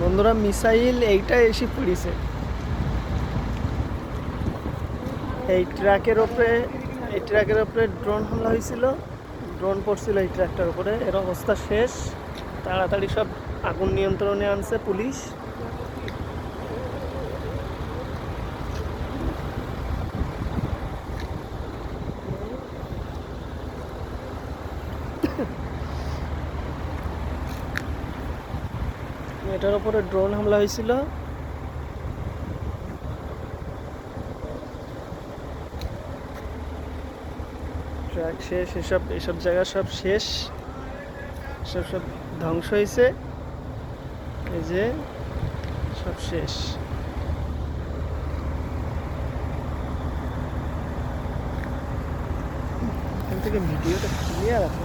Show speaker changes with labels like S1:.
S1: বন্ধুরা মিসাইল এইটা এসে পড়েছে এই ট্রাকের উপরে ড্রোন হামলা হয়েছিল। ড্রোন পড়ছিল এই ট্রাকটার উপরে। এর অবস্থা শেষ। তাড়াতাড়ি সব আগুন নিয়ন্ত্রণে আনছে পুলিশ। এটার উপরে ড্রোন হামলা হয়েছিল। ট্রাক শেষ, এসব জায়গা সব শেষ, সব ধ্বংস হয়েছে। এই যে সব শেষ। এখান থেকে ভিডিওটা ক্লিয়ার আছে।